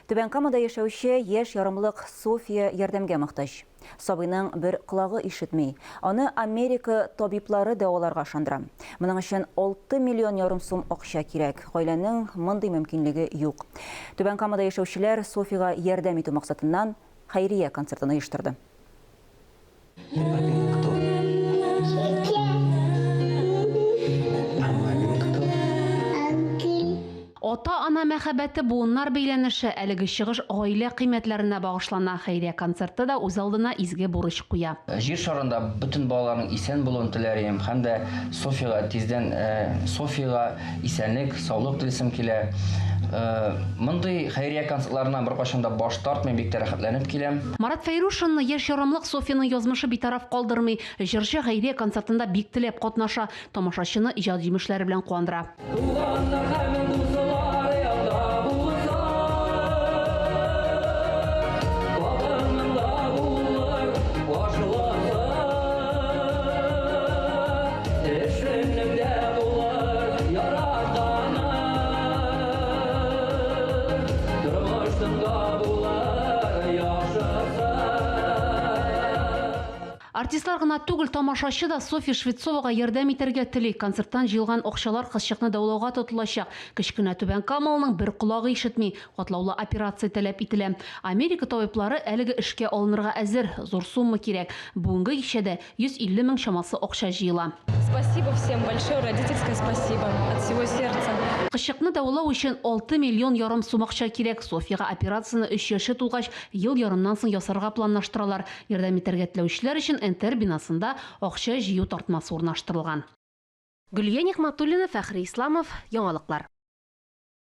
Түбән Камада яшәүче яшь ярымлык София ярдәмгә мохтаҗ. Сабыйның бер колагы ишетмей. Аны Америка табиблары дәваларга ышандыра. Моның өчен 6 миллион ярым сум акча кирәк. Гаиләнең мондый мөмкинлеге юк. Түбән Камада яшәүчеләр Софига ярдәм итү максатыннан хәйрия концертын оештырды. Ата-ана мәхәббәте буыннар бәйләнеше әлеге чыгыш гаилә кыйммәтләренә багышлана. Хәйрия концерты да үз алдына изге бурыч куя. Җир шарында бөтен балаларның исән булуын теләйм һәм дә Софига тиздән исәнлек, саулык телисем килә. Мондый хәйрия концертларынан беркайчан да баш тартмый, бик тә рәхәтләнеп киләм. Марат Фәйрушинны яшь ярымлык Софияның язмышы битараф калдырмый. Җырчы хәйрия концертында бик теләп катнаша, тамашачыны иҗат җимешләре белән куандыра. Артистлар гына түгел, тамашачы да София Швецовага ярдәм итәргә тели. Концерттан җыелган акчалар кызчыкны дәвалауга тотылачак. Кечкенә Түбән Камалның бер колагы ишетми, катлаулы операция таләп ителә. Америка табиблары әлеге эшкә алынырга әзер, зур сумма кирәк. Бүгенге кичәдә 150 мең чамасы акча җыела. Спасибо всем большое, родительское спасибо от всего сердца. Кызчыкны дәвалау өчен 6 миллион ярым сум акча кирәк. Софиягә операцияны 3 яше тулгач, ел ярымнан соң ясарга планлаштыралар. Ярдәм итәргә теләүчеләр өчен Энтер бинасында акча җыю тартмасы урнаштырылган. Гөлия Нигъмәтуллина, Фәхри Исламов, Яңалыклар.